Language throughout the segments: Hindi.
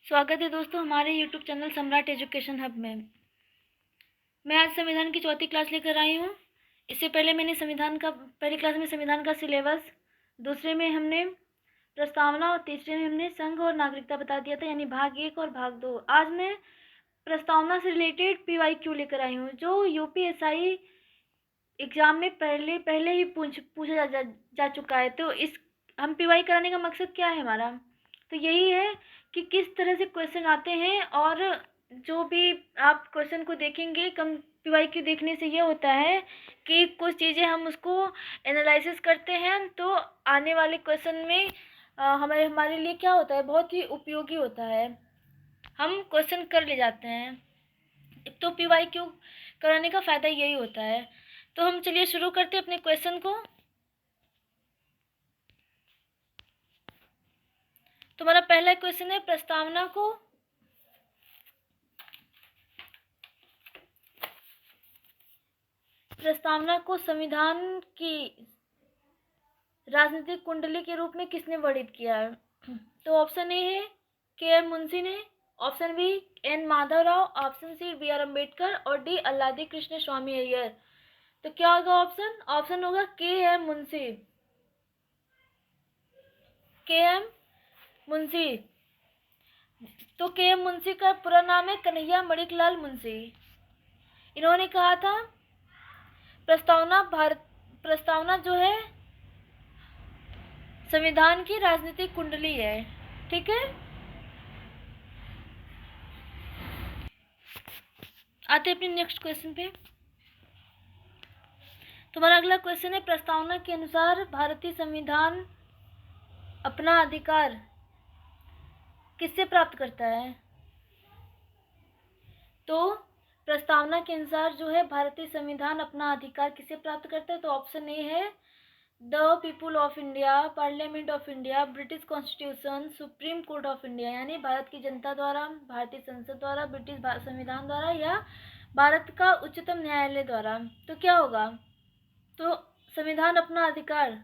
स्वागत है दोस्तों हमारे YouTube चैनल सम्राट एजुकेशन हब में। मैं आज संविधान की चौथी क्लास लेकर आई हूँ। इससे पहले मैंने पहली क्लास में संविधान का सिलेबस, दूसरे में हमने प्रस्तावना और तीसरे में हमने संघ और नागरिकता बता दिया था, यानी भाग 1 और भाग 2। आज मैं प्रस्तावना से रिलेटेड PYQ लेकर आई हूँ, जो UPSI एग्जाम में पहले ही पूछा जा चुका है। तो इस हम PY कराने का मकसद क्या है हमारा, तो यही है कि किस तरह से क्वेश्चन आते हैं, और जो भी आप क्वेश्चन को देखेंगे PYQ देखने से ये होता है कि कुछ चीज़ें हम उसको एनालिसिस करते हैं, तो आने वाले क्वेश्चन में हमारे लिए क्या होता है, बहुत ही उपयोगी होता है, हम क्वेश्चन कर ले जाते हैं। तो PYQ कराने का फ़ायदा यही होता है। तो हम चलिए शुरू करते हैं अपने क्वेश्चन को। तो हमारा पहला क्वेश्चन है, प्रस्तावना को संविधान की राजनीतिक कुंडली के रूप में किसने वर्णित किया है? तो ऑप्शन ए है KM मुंशी ने, option B N Madhav Rao, option C BR Ambedkar और डी अल्लादी कृष्ण स्वामी अय्यर। तो क्या होगा ऑप्शन होगा KM मुंशी। KM मुंशी। तो KM मुंशी का पूरा नाम है कन्हैया मणिकलाल मुंशी। इन्होंने कहा था प्रस्तावना जो है संविधान की राजनीतिक कुंडली है। ठीक है, आते अपने नेक्स्ट क्वेश्चन पे। तुम्हारा अगला क्वेश्चन है, प्रस्तावना के अनुसार भारतीय संविधान अपना अधिकार किससे प्राप्त करता है? तो प्रस्तावना के अनुसार जो है भारतीय संविधान अपना अधिकार किससे प्राप्त करता है? तो ऑप्शन ए है the people of India, parliament of India, British constitution, supreme court of India, यानी भारत की जनता द्वारा, भारतीय संसद द्वारा, ब्रिटिश संविधान द्वारा, या भारत का उच्चतम न्यायालय द्वारा। तो क्या होगा? तो संविधान अपना अधिकार,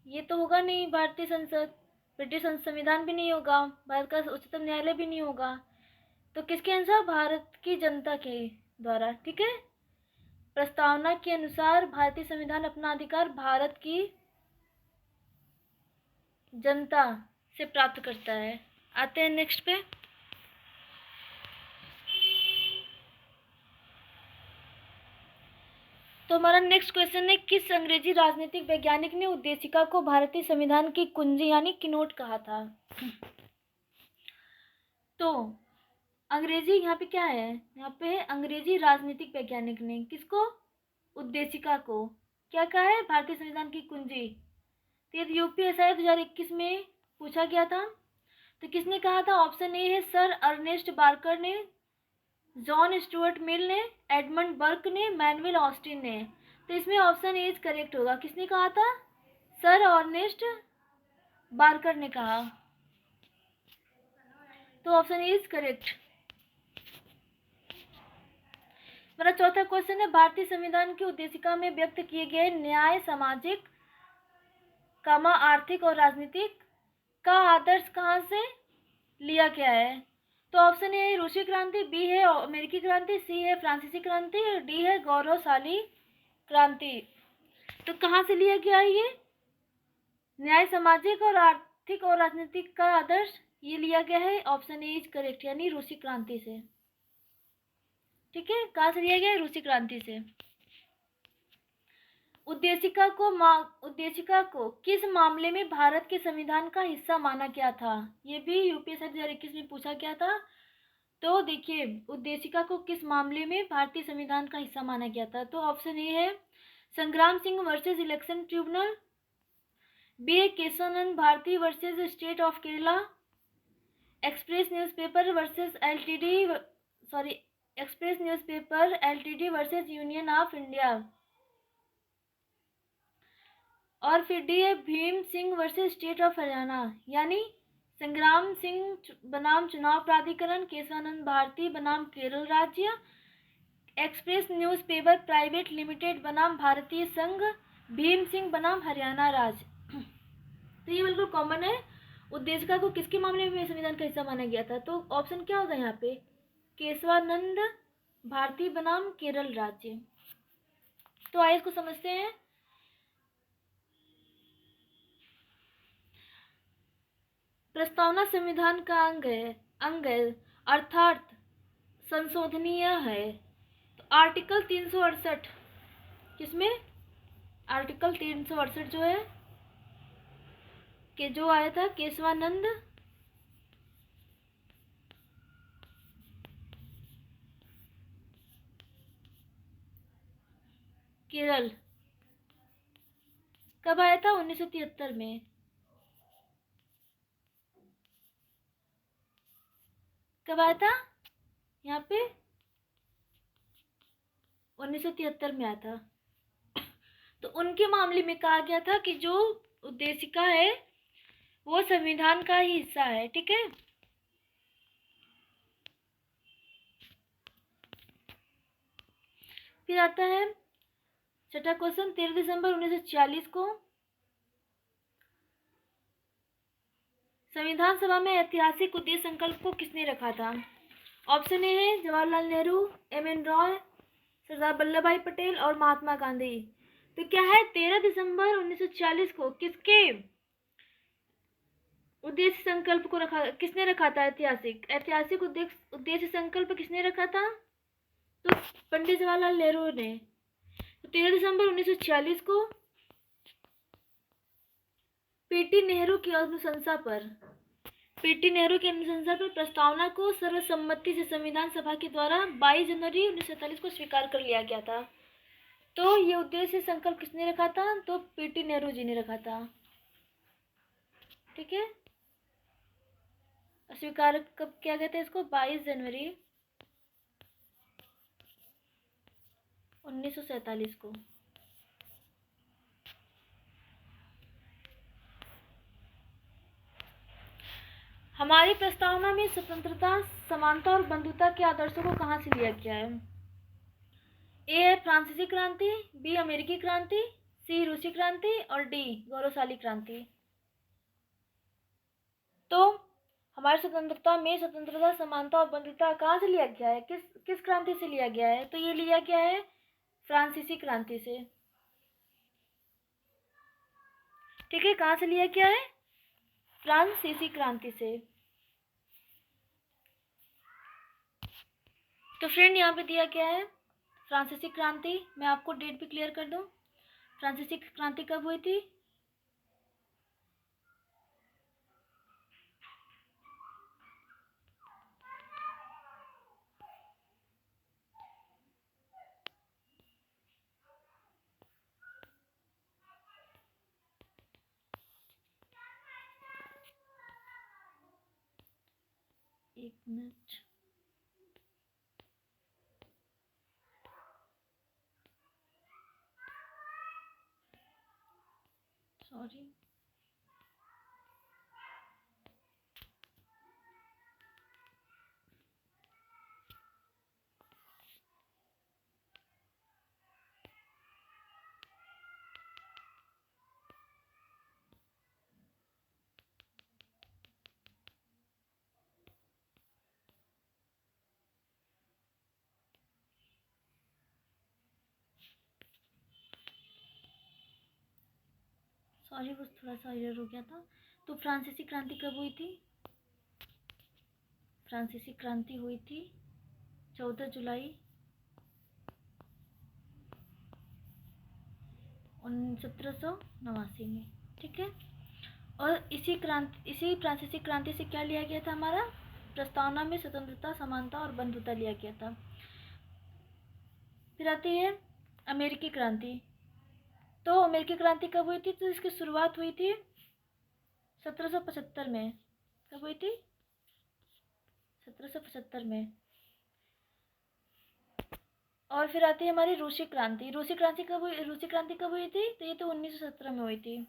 ये तो होगा नहीं भारतीय संसद, ब्रिटिश संविधान भी नहीं होगा, भारत का उच्चतम न्यायालय भी नहीं होगा। तो किसके अनुसार? भारत की जनता के द्वारा। ठीक है, प्रस्तावना के अनुसार भारतीय संविधान अपना अधिकार भारत की जनता से प्राप्त करता है। आते हैं नेक्स्ट पे। तो हमारा नेक्स्ट क्वेश्चन है, किस अंग्रेजी राजनीतिक वैज्ञानिक ने उद्देशिका को भारतीय संविधान की कुंजी यानी कीनोट कहा था? तो अंग्रेजी यहाँ पे क्या है, यहाँ पे अंग्रेजी राजनीतिक वैज्ञानिक ने किसको? उद्देशिका को क्या कहा है? भारतीय संविधान की कुंजी। तो ये UPSI 2021 में पूछा गया था। तो किसने कहा था? ऑप्शन ए है सर अर्नेस्ट बार्कर ने, जॉन स्टुअर्ट मिल ने, एडमंड बर्क ने, मैनुअल ऑस्टिन ने। तो इसमें ऑप्शन ए करेक्ट होगा। किसने कहा था? सर अर्नेस्ट बार्कर ने कहा। तो ऑप्शन ए इज करेक्ट। मेरा चौथा क्वेश्चन है, भारतीय संविधान की उद्देशिका में व्यक्त किए गए न्याय, सामाजिक, आर्थिक और राजनीतिक का आदर्श कहाँ से लिया गया है? तो ऑप्शन ए है रूसी क्रांति, बी है अमेरिकी क्रांति, सी है फ्रांसीसी क्रांति और डी है गौरवशाली क्रांति। तो कहाँ से लिया गया है ये न्याय, सामाजिक और आर्थिक और राजनीतिक का आदर्श? ये लिया गया है ऑप्शन ए इज करेक्ट, यानी रूसी क्रांति से। ठीक है, कहाँ से लिया गया है? रूसी क्रांति से। उद्देशिका को किस मामले में भारत के संविधान का हिस्सा माना गया था? ये भी UPSI 2021 में पूछा गया था। तो देखिए, उद्देशिका को किस मामले में भारतीय संविधान का हिस्सा माना गया था? तो ऑप्शन ए है Sangram Singh versus Election Tribunal, B है Keshavananda Bharati versus State of Kerala, Express Newspaper LTD versus Union of India, और फिर डी है Bhim Singh versus State of Haryana, यानी संग्राम सिंह बनाम चुनाव प्राधिकरण, केशवानंद भारती बनाम केरल राज्य, एक्सप्रेस न्यूज़पेपर प्राइवेट लिमिटेड बनाम भारतीय संघ, भीम सिंह बनाम हरियाणा राज्य। तो ये बिल्कुल कॉमन है। उद्देशिका को किसके मामले में संविधान का हिस्सा माना गया था? तो ऑप्शन क्या होगा यहाँ पे? केशवानंद भारती बनाम केरल राज्य। तो आइए इसको समझते हैं। प्रस्तावना संविधान का अंग है अर्थात संशोधनीय है। तो आर्टिकल 368 किसमें? आर्टिकल 368 जो है कि जो आया था केशवानंद केरल, कब आया था? 1973 में। कब आया था यहाँ पे? 1973 में आया था। तो उनके मामले में कहा गया था कि जो उद्देशिका है वो संविधान का ही हिस्सा है। ठीक है। फिर आता है छठा क्वेश्चन। 13 दिसंबर 1946 को संविधान सभा में ऐतिहासिक उद्देश्य संकल्प को किसने रखा था? ऑप्शन ए है जवाहरलाल नेहरू, एम.एन. रॉय, सरदार वल्लभ भाई पटेल और महात्मा गांधी। तो क्या है? 13 दिसंबर 1946 को किसके उद्देश्य संकल्प को किसने रखा था? ऐतिहासिक उद्देश्य संकल्प किसने रखा था? तो पंडित जवाहरलाल नेहरू ने। तो 13 दिसंबर 1946 को पीटी नेहरू की अनुशंसा पर प्रस्तावना को सर्वसम्मति से संविधान सभा के द्वारा 22 जनवरी 1947 को स्वीकार कर लिया गया था। तो ये उद्देश्य संकल्प किसने रखा था? तो पीटी नेहरू जी ने रखा था। ठीक है। स्वीकार कब किया गया था इसको? 22 जनवरी 1947 को। हमारी प्रस्तावना में स्वतंत्रता, समानता और बंधुता के आदर्शों को कहाँ से लिया गया है? ए है फ्रांसीसी क्रांति, बी अमेरिकी क्रांति, सी रूसी क्रांति और डी गौरवशाली क्रांति। तो हमारी स्वतंत्रता में स्वतंत्रता, समानता और बंधुता कहाँ से लिया गया है? किस क्रांति से लिया गया है? तो ये लिया गया है फ्रांसीसी क्रांति से। ठीक है। कहाँ से लिया गया है? फ्रांसीसी क्रांति से। तो फ्रेंड यहाँ पे दिया गया है फ्रांसीसी क्रांति। मैं आपको डेट भी क्लियर कर दूं। फ्रांसीसी क्रांति कब हुई थी? एक मिनट। सॉरी। सॉरी, बस थोड़ा सा एरर हो गया था। तो फ्रांसीसी क्रांति कब हुई थी? फ्रांसीसी क्रांति हुई थी 14 जुलाई 1789 में। ठीक है। और इसी फ्रांसीसी क्रांति से क्या लिया गया था? हमारा प्रस्तावना में स्वतंत्रता, समानता और बंधुता लिया गया था। फिर आती है अमेरिकी क्रांति। तो अमेरिकी क्रांति कब हुई थी? तो इसकी शुरुआत हुई थी 1775 में। कब हुई थी? 1775 में। और फिर आती है हमारी रूसी क्रांति। रूसी क्रांति कब हुई थी? तो ये तो 1917 में हुई थी।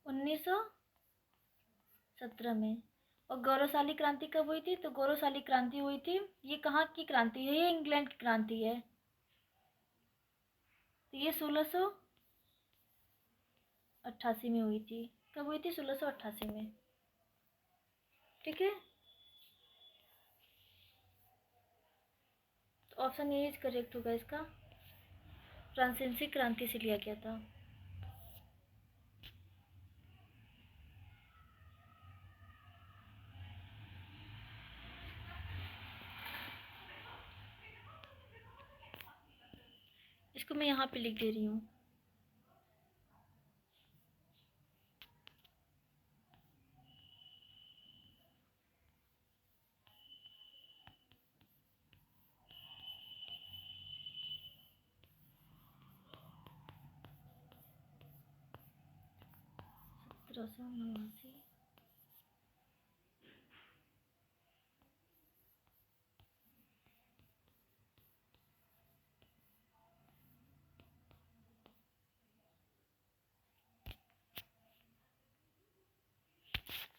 1917 में। और गौरवशाली क्रांति कब हुई थी? तो गौरवशाली क्रांति हुई थी, ये कहाँ की क्रांति है? ये इंग्लैंड की क्रांति है। तो ये 1688 में हुई थी। कब हुई थी? 1688 में। ठीक है, तो ऑप्शन ए करेक्ट होगा इसका। फ्रांसीसी क्रांति से लिया गया था। इसको मैं यहाँ पे लिख दे रही हूँ। ₹1789।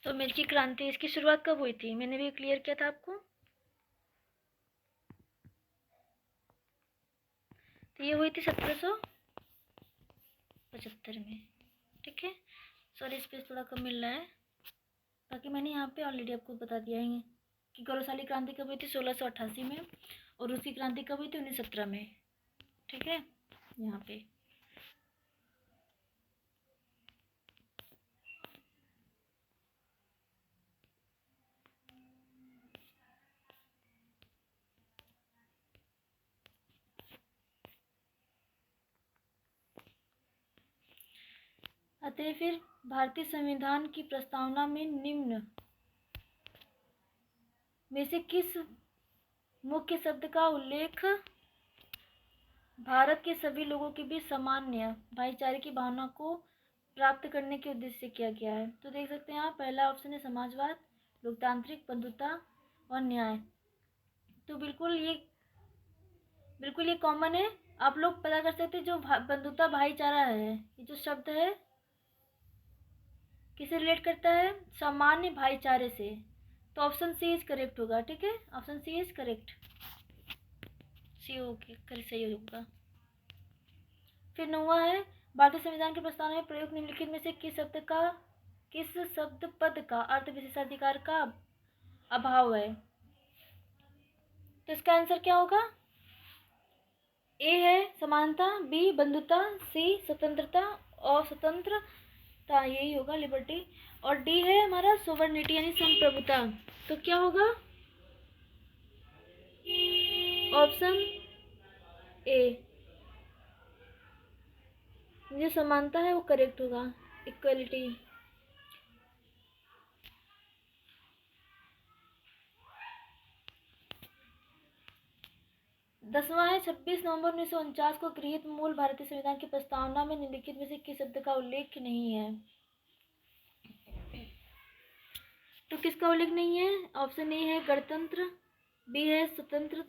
तो मिल्की क्रांति इसकी शुरुआत कब हुई थी? मैंने भी क्लियर किया था आपको। तो ये हुई थी 1775 में। ठीक है, सॉरी स्पेस थोड़ा कम मिल रहा है, बाकी मैंने यहाँ पे ऑलरेडी आपको बता दिया है कि गौरवशाली क्रांति कब हुई थी? 1688 में। और रूसी क्रांति कब हुई थी? 1917 में। ठीक है, यहाँ पे अतः फिर भारतीय संविधान की प्रस्तावना में निम्न में से किस मुख्य शब्द का उल्लेख भारत के सभी लोगों के बीच सामान्य भाईचारे की भावना को प्राप्त करने के उद्देश्य से किया गया है? तो देख सकते हैं आप, पहला ऑप्शन है समाजवाद, लोकतांत्रिक, बंधुता और न्याय। तो बिल्कुल ये कॉमन है। आप लोग पता कर सकते हैं, जो बंधुता भाईचारा है, ये जो शब्द है किसे रिलेट करता है? सामान्य भाईचारे से। तो ऑप्शन सी इज करेक्ट होगा। ठीक है, option C is correct. C okay, कल सही होगा। फिर 9वां है, भारतीय संविधान के प्रस्तावना में प्रयुक्त निम्नलिखित में से किस शब्द पद का अर्थ विशेषाधिकार का अभाव है? तो इसका आंसर क्या होगा? ए है समानता, बी बंधुता, सी स्वतंत्रता और स्वतंत्रता, यही होगा लिबर्टी, और डी है हमारा सोवर्निटी यानी संप्रभुता। तो क्या होगा? ऑप्शन ए, जो समानता है वो करेक्ट होगा, इक्वलिटी। दसवां है, 26 नवंबर 1949 को गृहीत मूल भारतीय संविधान की प्रस्तावना में निम्नलिखित में से किस शब्द का उल्लेख नहीं है? तो किसका उल्लेख नहीं है? ऑप्शन ए है गणतंत्र, बी है स्वतंत्र,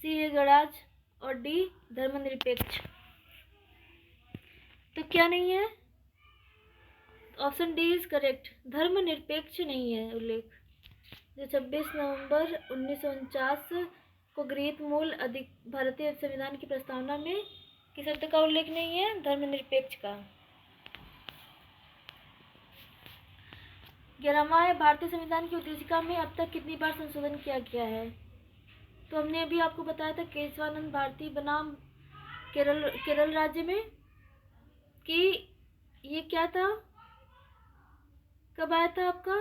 सी है गणराज्य और डी धर्मनिरपेक्ष। तो क्या नहीं है? ऑप्शन डी इज करेक्ट, धर्मनिरपेक्ष नहीं है उल्लेख। जो 26 नवंबर 1949 को गृहीत मूल भारतीय संविधान की प्रस्तावना में किस शब्द का उल्लेख नहीं है? धर्मनिरपेक्ष का। 11वां है, भारतीय संविधान की उद्देशिका में अब तक कितनी बार संशोधन किया गया है? तो हमने अभी आपको बताया था केशवानंद भारती बनाम केरल राज्य में कि ये क्या था, कब आया था आपका?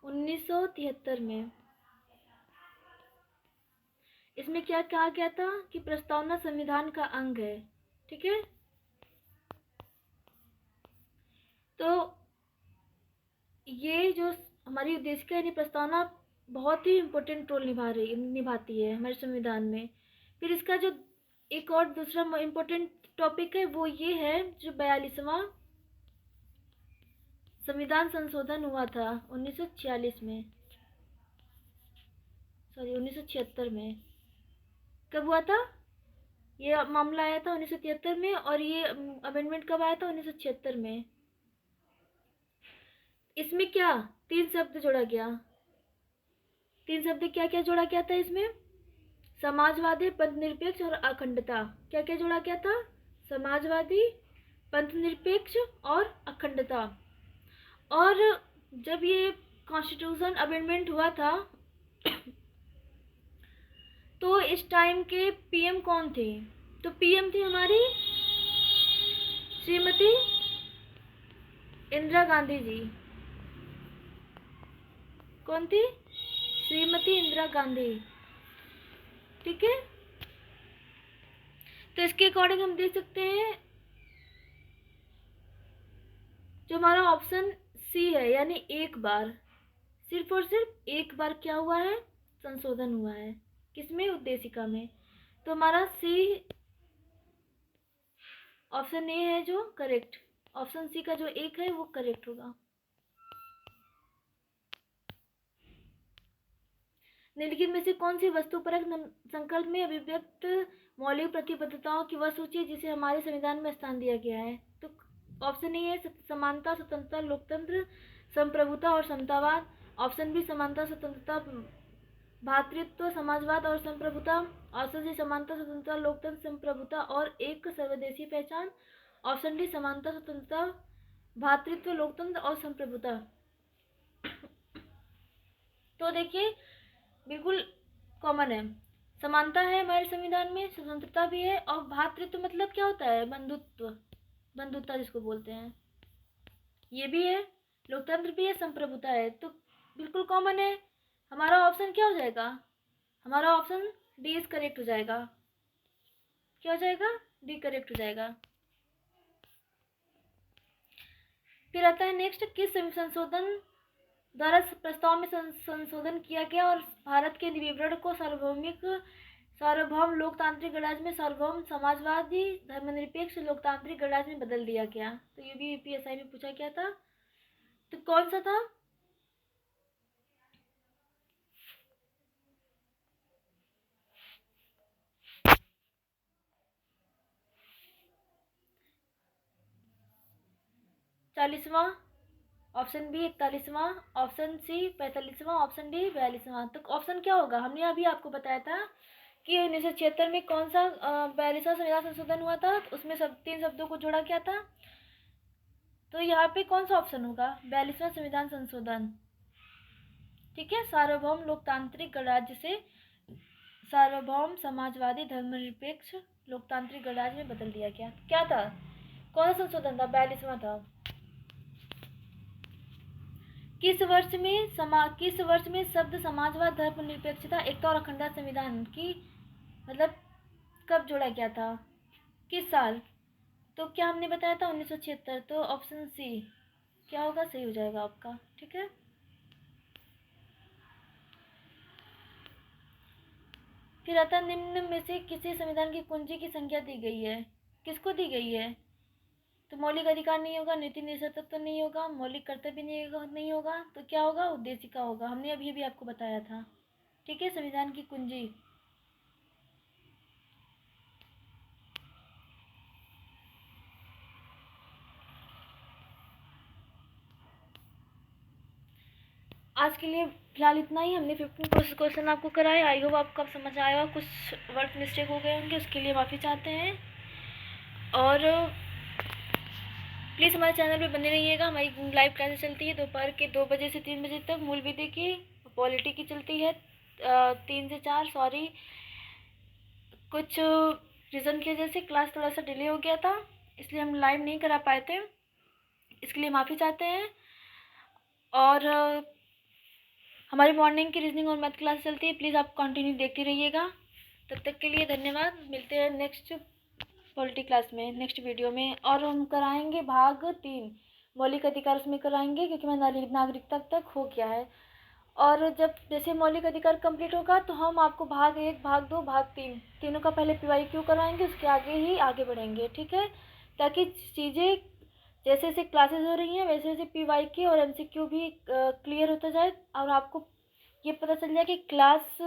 1973 में। इसमें क्या कहा गया था कि प्रस्तावना संविधान का अंग है। ठीक है, तो ये जो हमारी उद्देशिका यानी प्रस्तावना बहुत ही इम्पोर्टेंट रोल निभाती है हमारे संविधान में। फिर इसका जो एक और दूसरा इम्पोर्टेंट टॉपिक है वो ये है, जो 42वां संविधान संशोधन हुआ था 1946 में, सॉरी 1976 में। कब हुआ था? ये मामला आया था 1973 में, और ये अमेंडमेंट कब आया था? 1976 में। इसमें क्या 3 शब्द जोड़ा गया? 3 शब्द क्या क्या जोड़ा गया था इसमें? समाजवादी, पद निरपेक्ष और अखंडता। क्या क्या जोड़ा गया था? समाजवादी, पंथनिरपेक्ष और अखंडता। और जब ये कॉन्स्टिट्यूशन अमेंडमेंट हुआ था तो इस टाइम के पीएम कौन थे? तो पीएम थी हमारी श्रीमती इंदिरा गांधी जी। कौन थी? श्रीमती इंदिरा गांधी। ठीक है, तो इसके अकॉर्डिंग हम देख सकते हैं जो हमारा ऑप्शन सी है, यानी एक बार, सिर्फ और सिर्फ एक बार क्या हुआ है? संशोधन हुआ है। किसमें? उद्देशिका में। तो हमारा सी ऑप्शन ए है जो करेक्ट, ऑप्शन सी का जो एक है वो करेक्ट होगा। निम्नलिखित में से कौन सी वस्तुपरक संकल्प में अभिव्यक्त मौलिक प्रतिबद्धताओं की वह सूची है जिसे हमारे संविधान में स्थान दिया गया है? तो ऑप्शन ए है समानता, स्वतंत्रता, लोकतंत्र, संप्रभुता और समतावाद। ऑप्शन बी समानता, स्वतंत्रता, भ्रातृत्व, समाजवाद और संप्रभुता। ऑप्शन सी समानता, स्वतंत्रता, लोकतंत्र, संप्रभुता और एक सर्वदेशीय पहचान। ऑप्शन डी समानता, स्वतंत्रता, भ्रातृत्व, लोकतंत्र और संप्रभुता। तो देखिए बिल्कुल कॉमन है, समानता है हमारे संविधान में, स्वतंत्रता भी है, और भ्रातृत्व मतलब क्या होता है? बंधुत्व, बंधुता जिसको बोलते हैं, ये भी है। लोकतंत्र भी है, संप्रभुता है। तो बिल्कुल कॉमन है। हमारा ऑप्शन क्या हो जाएगा? हमारा ऑप्शन डी इज करेक्ट हो जाएगा। क्या हो जाएगा? डी करेक्ट हो जाएगा। फिर आता है नेक्स्ट, किस संशोधन द्वारा प्रस्ताव में संशोधन किया गया और भारत के विवरण को सार्वभौम लोकतांत्रिक गणराज्य में सार्वभौम समाजवादी धर्मनिरपेक्ष लोकतांत्रिक गणराज्य में बदल दिया गया? तो ये भी यूपीएसआई में पूछा गया था। तो कौन सा था? चालीसवां, ऑप्शन बी 41वां, ऑप्शन सी 45वां, ऑप्शन डी 42वां। तो ऑप्शन क्या होगा? हमने अभी आपको बताया था कि 1976 में कौन सा 42वां संविधान संशोधन हुआ था, तो उसमें सब 3 शब्दों को जोड़ा गया था। तो यहाँ पे कौन सा ऑप्शन होगा? 42वां संविधान संशोधन। ठीक है, सार्वभौम लोकतांत्रिक गणराज्य से सार्वभौम समाजवादी धर्मनिरपेक्ष लोकतांत्रिक गणराज्य में बदल दिया गया। क्या था? कौन सा संशोधन था? 42वां था। किस वर्ष में शब्द समाजवाद, धर्मनिरपेक्षता, एकता और अखंडता संविधान की मतलब कब जोड़ा गया था? किस साल? तो क्या हमने बताया था? 1976। तो ऑप्शन सी क्या होगा? सही हो जाएगा आपका। ठीक है, फिर आता निम्न में से किसी संविधान की कुंजी की संख्या दी गई है? किसको दी गई है? तो मौलिक अधिकार नहीं होगा, नीति निर्देशक नहीं होगा, मौलिक कर्तव्य नहीं होगा, तो क्या होगा? उद्देशिका होगा। हमने अभी भी आपको बताया था। ठीक है, संविधान की कुंजी। आज के लिए फिलहाल इतना ही। हमने 15 क्वेश्चन आपको कराए। आई होप आपको अब समझ आया। कुछ वर्ड मिस्टेक हो गए होंगे, उसके लिए माफ़ी चाहते हैं। और प्लीज़ हमारे चैनल पे बने रहिएगा। हमारी लाइव क्लासेस चलती है दोपहर के 2 बजे से 3 बजे तक। मूल विधि की, पॉलिटी की चलती है 3 से 4। सॉरी, कुछ रीज़न की वजह से क्लास थोड़ा सा डिले हो गया था, इसलिए हम लाइव नहीं करा पाए थे। इसके लिए माफ़ी चाहते हैं। और हमारी मॉर्निंग की रीजनिंग और मैथ क्लास चलती है, प्लीज़ आप कंटिन्यू देखते रहिएगा। तब तक के लिए धन्यवाद। मिलते हैं नेक्स्ट पॉलिटी क्लास में, नेक्स्ट वीडियो में। और हम कराएंगे भाग 3 मौलिक अधिकार, उसमें कराएंगे क्योंकि मैं नागरिकता तक हो गया है। और जब जैसे मौलिक अधिकार कंप्लीट होगा तो हम आपको भाग 1, भाग 2, भाग 3 तीनों का पहले PYQ कराएंगे, उसके आगे ही आगे बढ़ेंगे। ठीक है, ताकि चीज़ें जैसे जैसे क्लासेस हो रही हैं वैसे वैसे PYQ और MCQ भी क्लियर होता जाए, और आपको ये पता चल जाए कि क्लास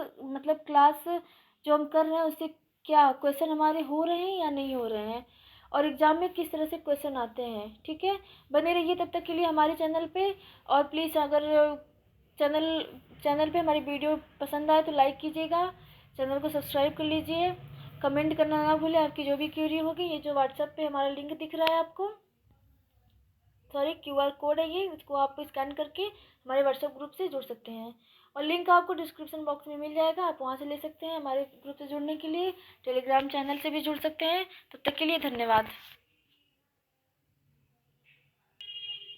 जो हम कर रहे हैं उससे क्या क्वेश्चन हमारे हो रहे हैं या नहीं हो रहे हैं, और एग्ज़ाम में किस तरह से क्वेश्चन आते हैं। ठीक है, बने रहिए तब तक के लिए हमारे चैनल पे। और प्लीज़ अगर चैनल पे हमारी वीडियो पसंद आए तो लाइक कीजिएगा, चैनल को सब्सक्राइब कर लीजिए, कमेंट करना ना भूलें। आपकी जो भी क्यूरी होगी, ये जो व्हाट्सएप पे हमारा लिंक दिख रहा है आपको, सॉरी QR कोड है ये, उसको आप स्कैन करके हमारे व्हाट्सएप ग्रुप से जुड़ सकते हैं। और लिंक आपको डिस्क्रिप्शन बॉक्स में मिल जाएगा, आप वहाँ से ले सकते हैं। हमारे ग्रुप से जुड़ने के लिए टेलीग्राम चैनल से भी जुड़ सकते हैं। तब तक के लिए धन्यवाद।